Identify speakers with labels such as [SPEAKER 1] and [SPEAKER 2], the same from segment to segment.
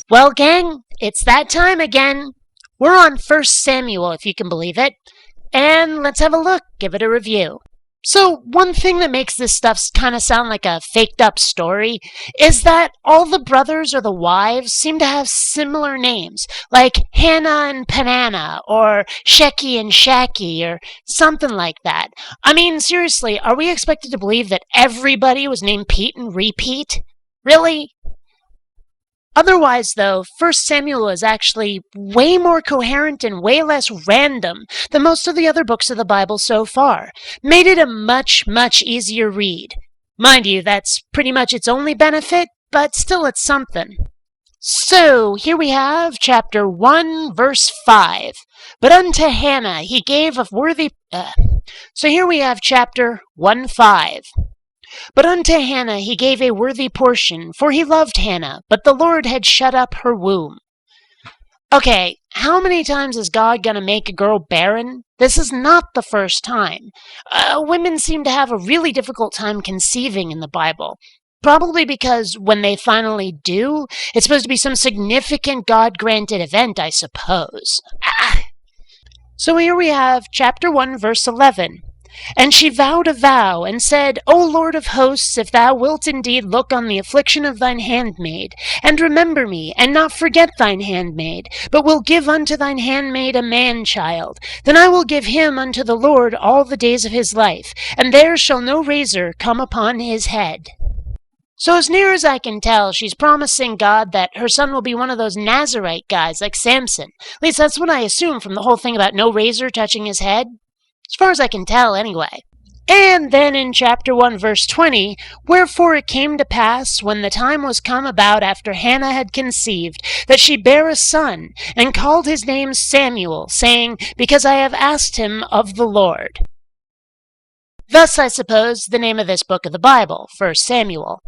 [SPEAKER 1] Well, gang, it's that time again. We're on 1 Samuel, if you can believe it. And let's have a look, give it a review. So, one thing that makes this stuff kind of sound like a faked up story is that all the brothers or the wives seem to have similar names, like Hannah and Panana, or Sheki and Shaki, or something like that. I mean, seriously, are we expected to believe that everybody was named Pete and Repeat? Really? Otherwise, though, 1 Samuel is actually way more coherent and way less random than most of the other books of the Bible so far. Made it a much, much easier read. Mind you, that's pretty much its only benefit, but still it's something. So, here we have chapter 1, verse 5. But unto Hannah he gave a worthy... So here we have chapter 1:5. But unto Hannah he gave a worthy portion, for he loved Hannah, but the Lord had shut up her womb. Okay, how many times is God gonna make a girl barren? This is not the first time. Women seem to have a really difficult time conceiving in the Bible. Probably because when they finally do, it's supposed to be some significant God-granted event, I suppose. So here we have chapter 1, verse 11. And she vowed a vow, and said, O Lord of hosts, if thou wilt indeed look on the affliction of thine handmaid, and remember me, and not forget thine handmaid, but will give unto thine handmaid a man-child, then I will give him unto the Lord all the days of his life, and there shall no razor come upon his head. So as near as I can tell, she's promising God that her son will be one of those Nazarite guys like Samson. At least that's what I assume from the whole thing about no razor touching his head. As far as I can tell, anyway. And then in chapter 1, verse 20, Wherefore it came to pass, when the time was come about after Hannah had conceived, that she bare a son, and called his name Samuel, saying, Because I have asked him of the Lord. Thus, I suppose, the name of this book of the Bible, 1 Samuel.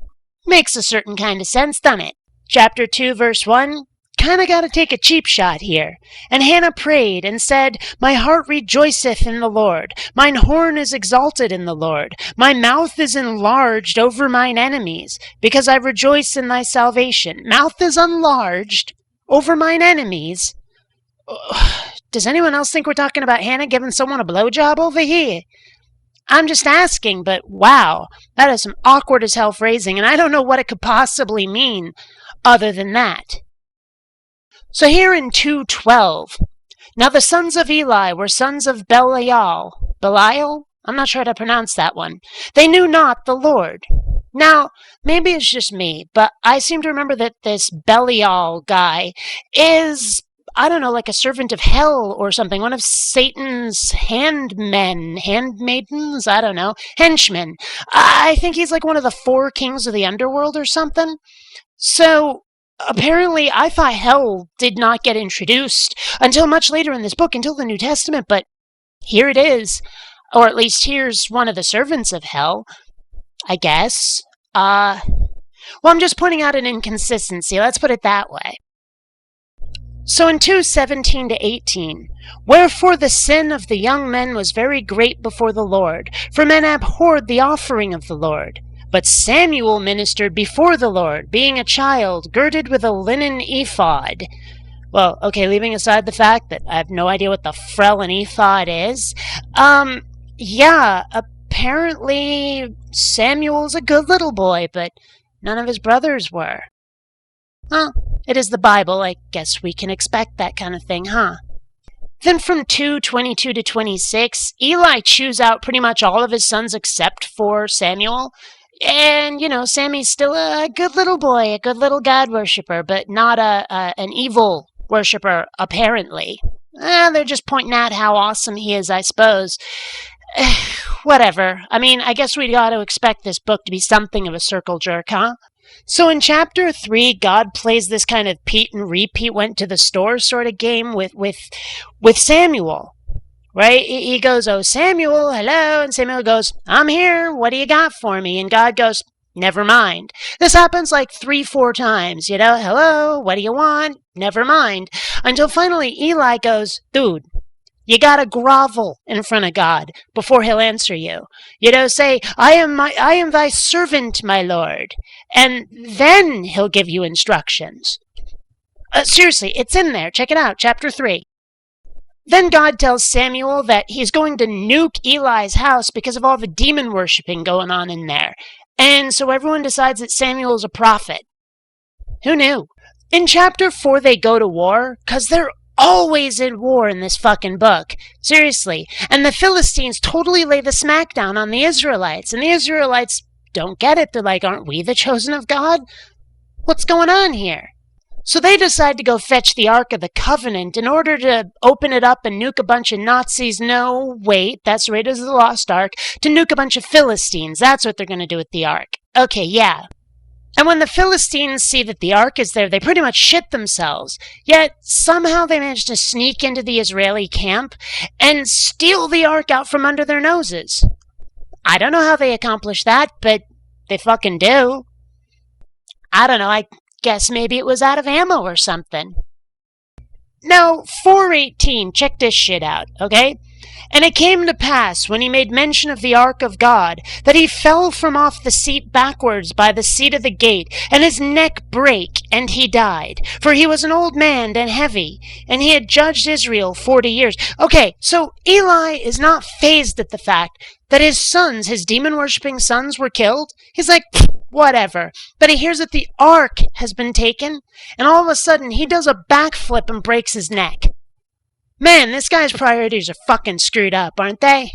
[SPEAKER 1] Makes a certain kind of sense, doesn't it? Chapter 2, verse 1, Kinda gotta take a cheap shot here. And Hannah prayed, and said, My heart rejoiceth in the Lord. Mine horn is exalted in the Lord. My mouth is enlarged over mine enemies, because I rejoice in thy salvation. Mouth is enlarged over mine enemies? Does anyone else think we're talking about Hannah giving someone a blowjob over here? I'm just asking, but wow, that is some awkward as hell phrasing, and I don't know what it could possibly mean other than that. So here in 2:12, now the sons of Eli were sons of Belial. Belial? I'm not sure how to pronounce that one. They knew not the Lord. Now, maybe it's just me, but I seem to remember that this Belial guy is, I don't know, like a servant of hell or something. One of Satan's handmaidens, I don't know, henchmen. I think he's like one of the 4 kings of the underworld or something. So, apparently, I thought hell did not get introduced until much later in this book, until the New Testament, but here it is. Or at least here's one of the servants of hell, I guess. Well, I'm just pointing out an inconsistency, let's put it that way. So in 2:17-18, Wherefore the sin of the young men was very great before the Lord, for men abhorred the offering of the Lord. But Samuel ministered before the Lord, being a child, girded with a linen ephod. Well, okay, leaving aside the fact that I have no idea what the frell an ephod is. Yeah, apparently Samuel's a good little boy, but none of his brothers were. Well, it is the Bible. I guess we can expect that kind of thing, huh? Then from 2:22-26, Eli chews out pretty much all of his sons except for Samuel. And, you know, Sammy's still a good little boy, a good little God worshiper, but not an evil worshiper, apparently. They're just pointing out how awesome he is, I suppose. Whatever. I mean, I guess we got to expect this book to be something of a circle jerk, huh? So in chapter 3, God plays this kind of Pete and Repeat went to the store sort of game with Samuel. Right? He goes, Oh, Samuel, hello. And Samuel goes, I'm here. What do you got for me? And God goes, never mind. This happens like 3-4 times, you know. Hello, what do you want? Never mind. Until finally Eli goes, dude, you gotta grovel in front of God before he'll answer you. You know, say, I am thy servant, my Lord. And then he'll give you instructions. Seriously, it's in there. Check it out, chapter 3. Then God tells Samuel that he's going to nuke Eli's house because of all the demon worshipping going on in there. And so everyone decides that Samuel is a prophet. Who knew? In chapter 4, they go to war, because they're always in war in this fucking book. Seriously. And the Philistines totally lay the smackdown on the Israelites. And the Israelites don't get it. They're like, aren't we the chosen of God? What's going on here? So they decide to go fetch the Ark of the Covenant in order to open it up and nuke a bunch of Nazis. No, wait, that's Raiders of the Lost Ark. To nuke a bunch of Philistines. That's what they're going to do with the Ark. Okay, yeah. And when the Philistines see that the Ark is there, they pretty much shit themselves. Yet, somehow they manage to sneak into the Israeli camp and steal the Ark out from under their noses. I don't know how they accomplish that, but they fucking do. I don't know, I guess maybe it was out of ammo or something. Now, 4:18, check this shit out, okay? And it came to pass, when he made mention of the ark of God, that he fell from off the seat backwards by the seat of the gate, and his neck brake, and he died. For he was an old man and heavy, and he had judged Israel 40 years. Okay, so Eli is not fazed at the fact that his sons, his demon-worshipping sons, were killed. He's like, whatever. But he hears that the ark has been taken, and all of a sudden he does a backflip and breaks his neck. Man, this guy's priorities are fucking screwed up, aren't they?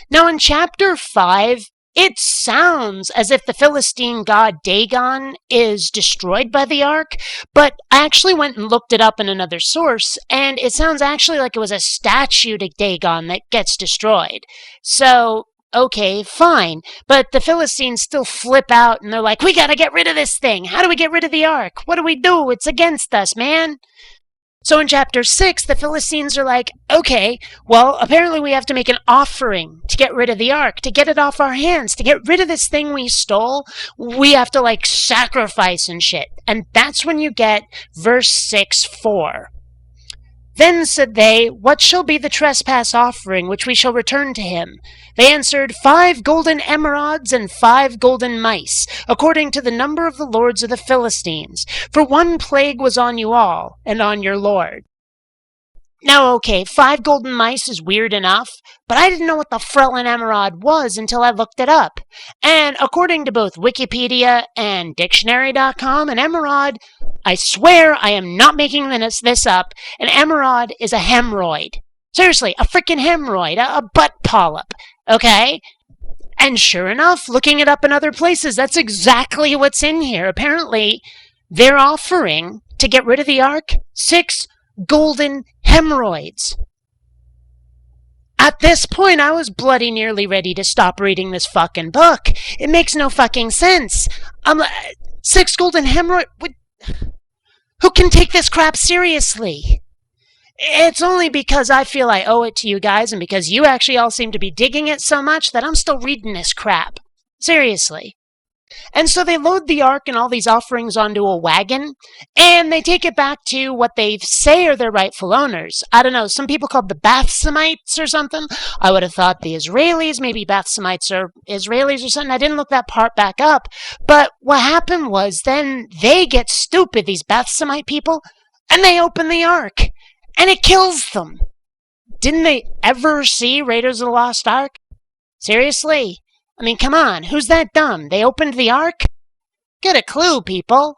[SPEAKER 1] Now in chapter 5, it sounds as if the Philistine god Dagon is destroyed by the ark, but I actually went and looked it up in another source, and it sounds actually like it was a statue to Dagon that gets destroyed. So, okay, fine, but the Philistines still flip out and they're like, we gotta get rid of this thing! How do we get rid of the ark? What do we do? It's against us, man! So in chapter 6, the Philistines are like, okay, well, apparently we have to make an offering to get rid of the ark, to get it off our hands, to get rid of this thing we stole. We have to, like, sacrifice and shit. And that's when you get verse 6:4. Then said they, what shall be the trespass offering which we shall return to him? They answered, 5 golden emerods and 5 golden mice, according to the number of the lords of the Philistines. For one plague was on you all, and on your lord. Now, okay, 5 golden mice is weird enough, but I didn't know what the frelin emerald was until I looked it up. And according to both Wikipedia and Dictionary.com, an emerald, I swear I am not making this up, an emerald is a hemorrhoid. Seriously, a freaking hemorrhoid, a butt polyp, okay? And sure enough, looking it up in other places, that's exactly what's in here. Apparently, they're offering, to get rid of the ark, 6 golden hemorrhoids. At this point, I was bloody nearly ready to stop reading this fucking book. It makes no fucking sense. 6 golden hemorrhoids? Who can take this crap seriously? It's only because I feel I owe it to you guys and because you actually all seem to be digging it so much that I'm still reading this crap. Seriously. And so they load the ark and all these offerings onto a wagon, and they take it back to what they say are their rightful owners. I don't know, some people called the Bethsemites or something. I would have thought the Israelis, maybe Bethsemites or Israelis or something. I didn't look that part back up. But what happened was then they get stupid, these Bethsemite people, and they open the ark, and it kills them. Didn't they ever see Raiders of the Lost Ark? Seriously? I mean, come on, who's that dumb? They opened the ark? Get a clue, people.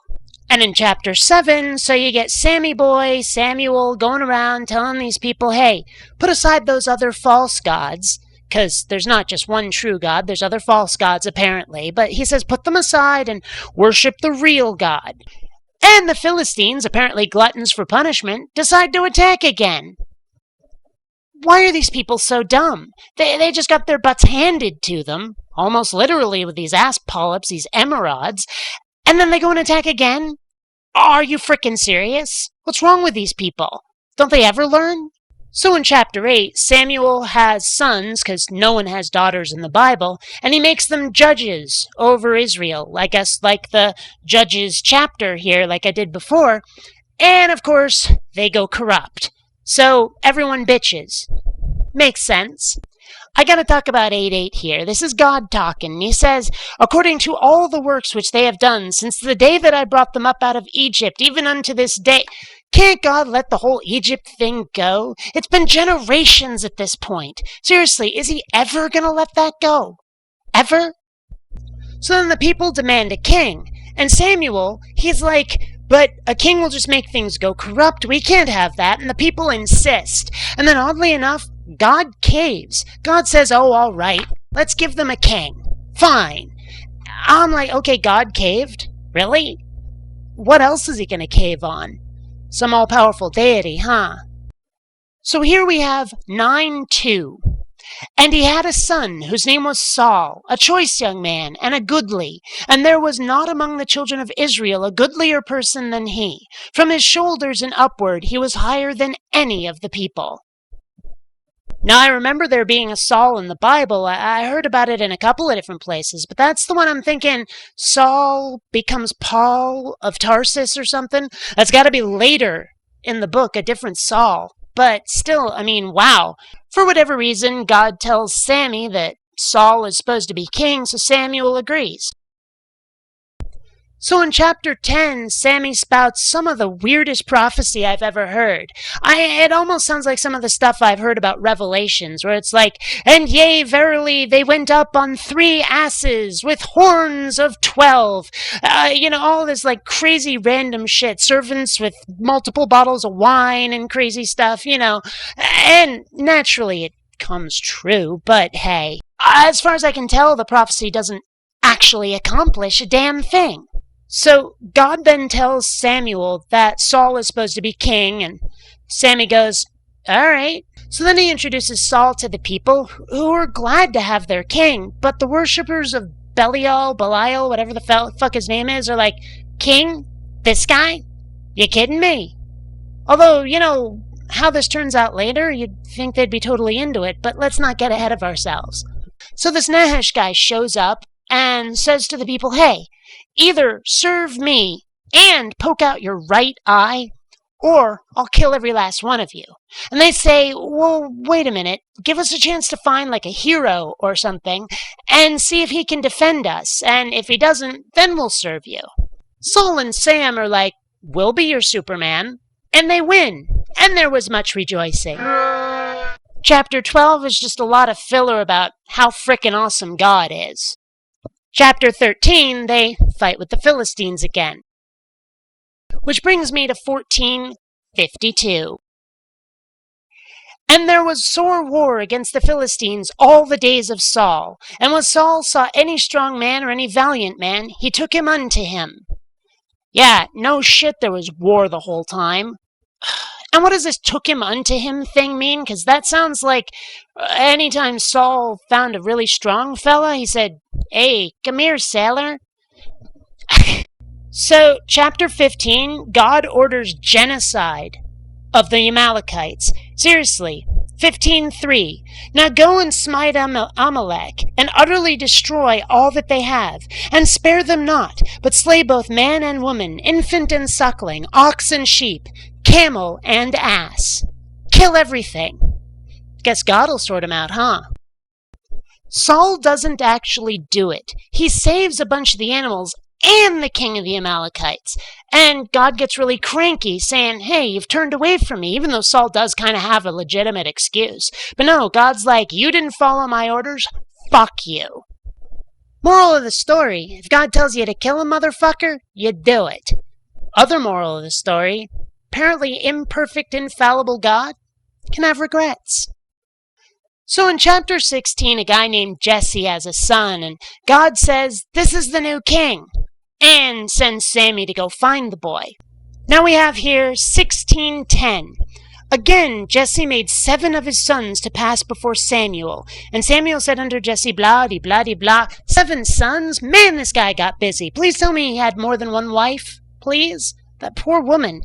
[SPEAKER 1] And in chapter 7, so you get Samuel going around telling these people, hey, put aside those other false gods, because there's not just one true God, there's other false gods apparently, but he says put them aside and worship the real God. And the Philistines, apparently gluttons for punishment, decide to attack again. Why are these people so dumb? They just got their butts handed to them, almost literally with these ass polyps, these emerods, and then they go and attack again? Are you frickin' serious? What's wrong with these people? Don't they ever learn? So in chapter 8, Samuel has sons, because no one has daughters in the Bible, and he makes them judges over Israel, I guess like the Judges chapter here, like I did before, and of course, they go corrupt. So everyone bitches. Makes sense. I gotta talk about 8:8 here. This is God talking. And he says, according to all the works which they have done since the day that I brought them up out of Egypt, even unto this day. Can't God let the whole Egypt thing go? It's been generations at this point. Seriously, is he ever gonna let that go? Ever? So then the people demand a king. And Samuel, he's like, but a king will just make things go corrupt. We can't have that. And the people insist. And then oddly enough, God caves. God says, oh, all right, let's give them a king. Fine. I'm like, okay, God caved? Really? What else is he going to cave on? Some all-powerful deity, huh? So here we have 9:2. And he had a son, whose name was Saul, a choice young man, and a goodly. And there was not among the children of Israel a goodlier person than he. From his shoulders and upward he was higher than any of the people. Now, I remember there being a Saul in the Bible. I heard about it in a couple of different places, but that's the one I'm thinking. Saul becomes Paul of Tarsus or something. That's got to be later in the book, a different Saul. But still, I mean, wow. For whatever reason, God tells Sammy that Saul is supposed to be king, so Samuel agrees. So in chapter 10, Sammy spouts some of the weirdest prophecy I've ever heard. It almost sounds like some of the stuff I've heard about Revelations, where it's like, and yea, verily, they went up on 3 asses with horns of 12. All this like crazy random shit. Servants with multiple bottles of wine and crazy stuff, And naturally it comes true, but hey, as far as I can tell, the prophecy doesn't actually accomplish a damn thing. So God then tells Samuel that Saul is supposed to be king, and Sammy goes, all right. So then he introduces Saul to the people, who are glad to have their king, but the worshippers of Belial, whatever the fuck his name is, are like, king? This guy? You kidding me? Although, how this turns out later, you'd think they'd be totally into it, but let's not get ahead of ourselves. So this Nahash guy shows up and says to the people, hey, either serve me and poke out your right eye, or I'll kill every last one of you. And they say, well, wait a minute, give us a chance to find like a hero or something, and see if he can defend us, and if he doesn't, then we'll serve you. Saul and Sam are like, we'll be your Superman, and they win, and there was much rejoicing. Chapter 12 is just a lot of filler about how frickin' awesome God is. Chapter 13, they fight with the Philistines again. Which brings me to 14:52. And there was sore war against the Philistines all the days of Saul. And when Saul saw any strong man or any valiant man, he took him unto him. Yeah, no shit, there was war the whole time. And what does this took him unto him thing mean? Because that sounds like anytime Saul found a really strong fella, he said, hey, come here, sailor. So, chapter 15, God orders genocide of the Amalekites. Seriously, 15:3. Now go and smite Amalek, and utterly destroy all that they have, and spare them not, but slay both man and woman, infant and suckling, ox and sheep, camel and ass. Kill everything. Guess God'll sort them out, huh? Saul doesn't actually do it. He saves a bunch of the animals and the king of the Amalekites. And God gets really cranky, saying, hey, you've turned away from me, even though Saul does kind of have a legitimate excuse. But no, God's like, you didn't follow my orders? Fuck you. Moral of the story, if God tells you to kill a motherfucker, you do it. Other moral of the story, apparently imperfect, infallible God can have regrets. So in chapter 16, a guy named Jesse has a son, and God says, this is the new king, and sends Sammy to go find the boy. Now we have here 16:10. Again, Jesse made 7 of his sons to pass before Samuel. And Samuel said unto Jesse, blah. 7 sons? Man, this guy got busy. Please tell me he had more than one wife, please. That poor woman.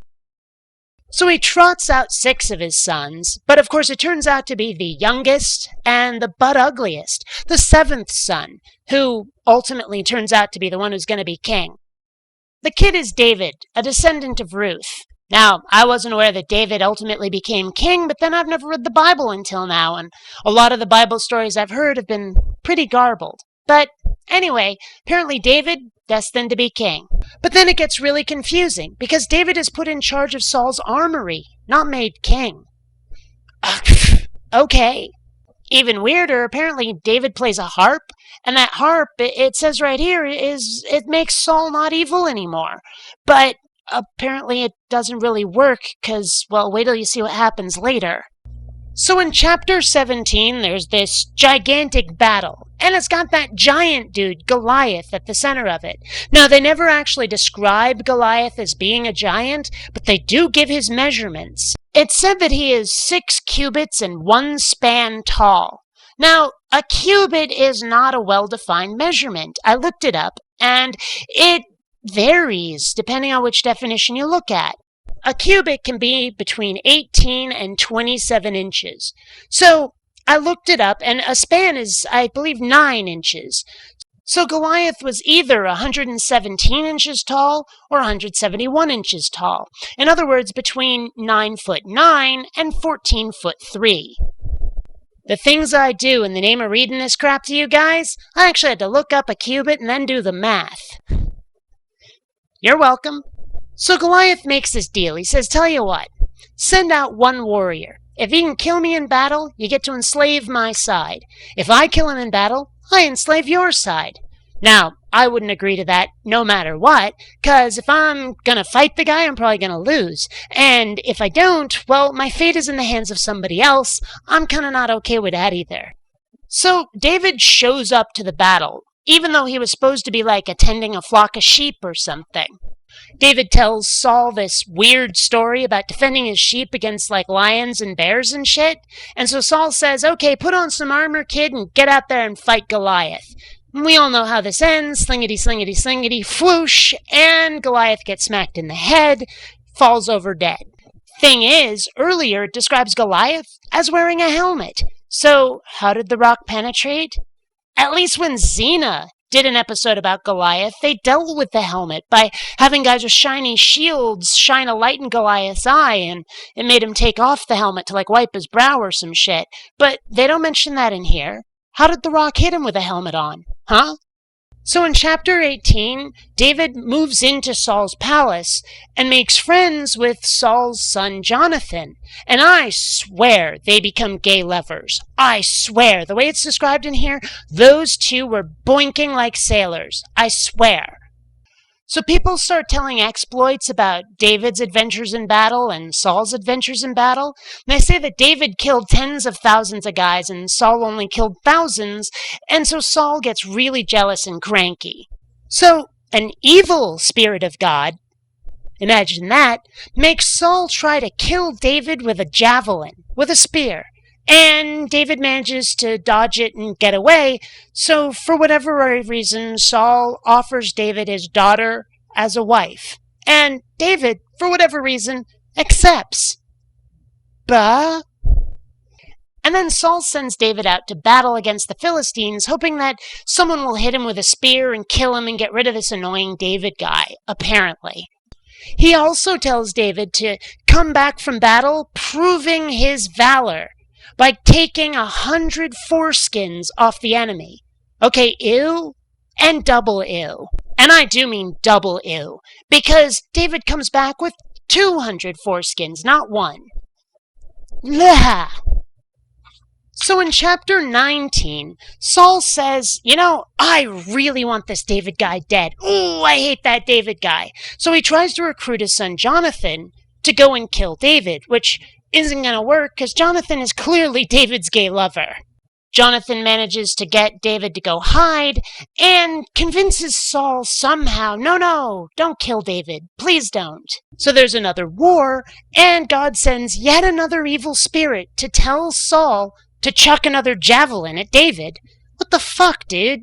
[SPEAKER 1] So he trots out 6 of his sons, but of course it turns out to be the youngest and the butt ugliest, the 7th son, who ultimately turns out to be the one who's going to be king. The kid is David, a descendant of Ruth. Now, I wasn't aware that David ultimately became king, but then I've never read the Bible until now, and a lot of the Bible stories I've heard have been pretty garbled. But anyway, apparently David, destined to be king. But then it gets really confusing, because David is put in charge of Saul's armory, not made king. Okay. Even weirder, apparently David plays a harp, and that harp, it says right here, it makes Saul not evil anymore. But apparently it doesn't really work, because, well, wait till you see what happens later. So in chapter 17, there's this gigantic battle, and it's got that giant dude, Goliath, at the center of it. Now, they never actually describe Goliath as being a giant, but they do give his measurements. It's said that he is 6 cubits and 1 span tall. Now, a cubit is not a well-defined measurement. I looked it up, and it varies depending on which definition you look at. A cubit can be between 18 and 27 inches. So I looked it up, and a span is, I believe, 9 inches. So Goliath was either 117 inches tall or 171 inches tall. In other words, between 9'9" and 14'3". The things I do in the name of reading this crap to you guys, I actually had to look up a cubit and then do the math. You're welcome. So Goliath makes this deal. He says, tell you what, send out 1 warrior. If he can kill me in battle, you get to enslave my side. If I kill him in battle, I enslave your side. Now, I wouldn't agree to that no matter what, because if I'm going to fight the guy, I'm probably going to lose. And if I don't, well, my fate is in the hands of somebody else. I'm kind of not okay with that either. So David shows up to the battle, even though he was supposed to be like attending a flock of sheep or something. David tells Saul this weird story about defending his sheep against like lions and bears and shit. And so Saul says, okay, put on some armor, kid, and get out there and fight Goliath. And we all know how this ends. Slingity, slingity, slingity, whoosh, and Goliath gets smacked in the head, falls over dead. Thing is, earlier it describes Goliath as wearing a helmet. So how did the rock penetrate? At least when Xena did an episode about Goliath, they dealt with the helmet by having guys with shiny shields shine a light in Goliath's eye, and it made him take off the helmet to like wipe his brow or some shit. But they don't mention that in here. How did the rock hit him with a helmet on? Huh? So in chapter 18, David moves into Saul's palace and makes friends with Saul's son Jonathan. And I swear they become gay lovers. I swear. The way it's described in here, those two were boinking like sailors. I swear. So people start telling exploits about David's adventures in battle and Saul's adventures in battle. And they say that David killed tens of thousands of guys and Saul only killed thousands. And so Saul gets really jealous and cranky. So an evil spirit of God, imagine that, makes Saul try to kill David with a javelin, with a spear. And David manages to dodge it and get away. So for whatever reason, Saul offers David his daughter as a wife. And David, for whatever reason, accepts. Bah. And then Saul sends David out to battle against the Philistines, hoping that someone will hit him with a spear and kill him and get rid of this annoying David guy, apparently. He also tells David to come back from battle proving his valor by taking 100 foreskins off the enemy. Okay, ew, and double ew. And I do mean double ew, because David comes back with 200 foreskins, not 1. Blah. So in chapter 19, Saul says, you know, I really want this David guy dead. Ooh, I hate that David guy. So he tries to recruit his son Jonathan to go and kill David, which isn't going to work because Jonathan is clearly David's gay lover. Jonathan manages to get David to go hide and convinces Saul somehow, no, don't kill David. Please don't. So there's another war, and God sends yet another evil spirit to tell Saul to chuck another javelin at David. What the fuck, dude?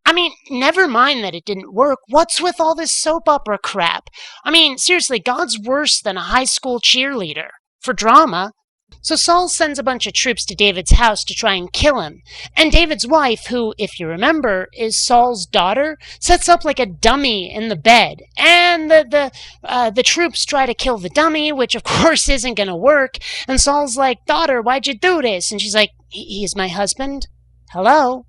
[SPEAKER 1] I mean, never mind that it didn't work. What's with all this soap opera crap? I mean, seriously, God's worse than a high school cheerleader. For drama. So Saul sends a bunch of troops to David's house to try and kill him. And David's wife, who, if you remember, is Saul's daughter, sets up like a dummy in the bed. And the troops try to kill the dummy, which of course isn't going to work. And Saul's like, "Daughter, why'd you do this?" And she's like, "He's my husband. Hello?"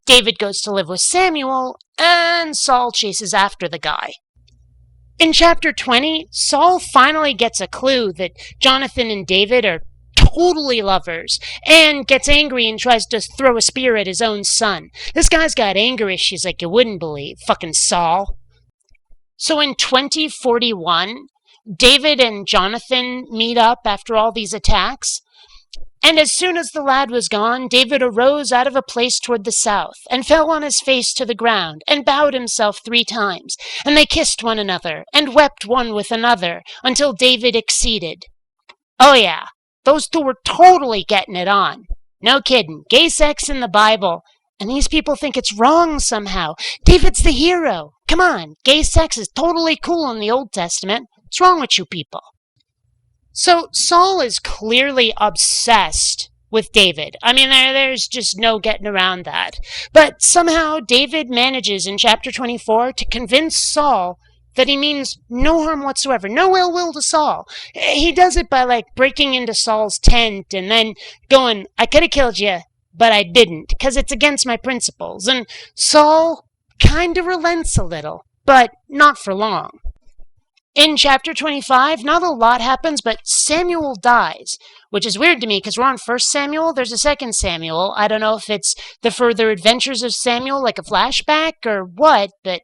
[SPEAKER 1] David goes to live with Samuel, and Saul chases after the guy. In chapter 20, Saul finally gets a clue that Jonathan and David are totally lovers, and gets angry and tries to throw a spear at his own son. This guy's got anger issues like you wouldn't believe. Fucking Saul. So in 2041, David and Jonathan meet up after all these attacks. And as soon as the lad was gone, David arose out of a place toward the south, and fell on his face to the ground, and bowed himself 3 times. And they kissed one another, and wept one with another, until David exceeded. Oh yeah, those two were totally getting it on. No kidding. Gay sex in the Bible. And these people think it's wrong somehow. David's the hero. Come on, gay sex is totally cool in the Old Testament. What's wrong with you people? So Saul is clearly obsessed with David. I mean, there's just no getting around that. But somehow David manages in chapter 24 to convince Saul that he means no harm whatsoever, no ill will to Saul. He does it by breaking into Saul's tent and then going, "I could have killed you, but I didn't, because it's against my principles." And Saul kind of relents a little, but not for long. In chapter 25, not a lot happens, but Samuel dies, which is weird to me because we're on 1 Samuel. There's a 2 Samuel. I don't know if it's the further adventures of Samuel, like a flashback or what, but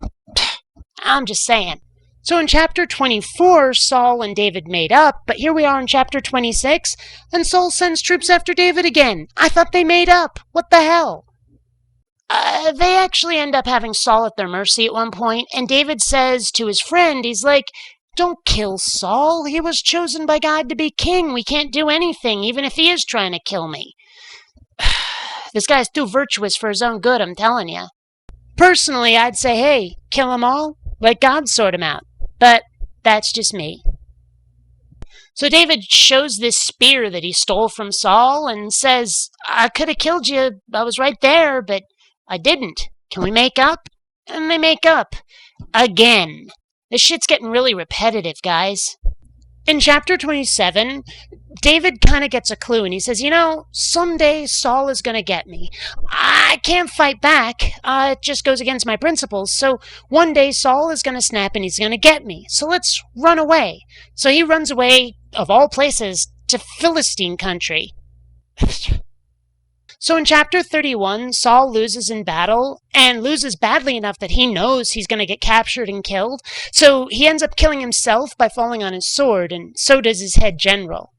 [SPEAKER 1] I'm just saying. So in chapter 24, Saul and David made up, but here we are in chapter 26, and Saul sends troops after David again. I thought they made up. What the hell? They actually end up having Saul at their mercy at one point, and David says to his friend, he's like, "Don't kill Saul. He was chosen by God to be king. We can't do anything, even if he is trying to kill me." This guy's too virtuous for his own good, I'm telling you. Personally, I'd say, hey, kill them all, let God sort them out. But that's just me. So David shows this spear that he stole from Saul and says, "I could have killed you. I was right there, but I didn't. Can we make up?" And they make up. Again. This shit's getting really repetitive, guys. In chapter 27, David kind of gets a clue, and he says, someday Saul is going to get me. I can't fight back. It just goes against my principles. So one day Saul is going to snap, and he's going to get me. So let's run away. So he runs away, of all places, to Philistine country. So in chapter 31, Saul loses in battle, and loses badly enough that he knows he's going to get captured and killed. So he ends up killing himself by falling on his sword, and so does his head general.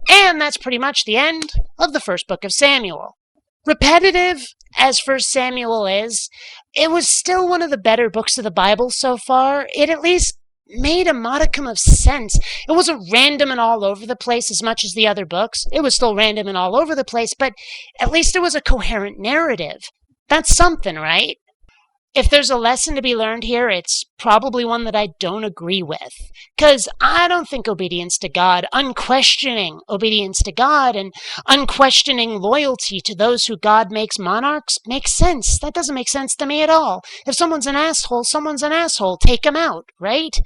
[SPEAKER 1] And that's pretty much the end of the first book of Samuel. Repetitive as 1 Samuel is, it was still one of the better books of the Bible so far. It at least made a modicum of sense. It wasn't random and all over the place as much as the other books. It was still random and all over the place, but at least it was a coherent narrative. That's something, right? If there's a lesson to be learned here, it's probably one that I don't agree with. Because I don't think obedience to God, unquestioning obedience to God, and unquestioning loyalty to those who God makes monarchs makes sense. That doesn't make sense to me at all. If someone's an asshole, someone's an asshole. Take him out, right?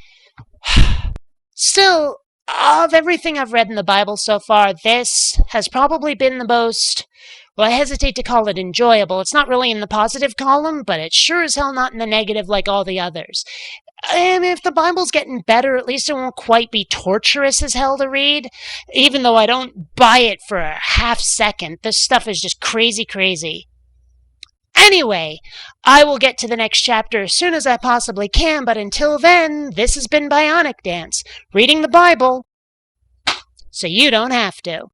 [SPEAKER 1] Still, of everything I've read in the Bible so far, this has probably been the most, well, I hesitate to call it enjoyable. It's not really in the positive column, but it's sure as hell not in the negative like all the others. And if the Bible's getting better, at least it won't quite be torturous as hell to read. Even though I don't buy it for a half second. This stuff is just crazy, crazy. Anyway, I will get to the next chapter as soon as I possibly can, but until then, this has been BionicDance, reading the Bible so you don't have to.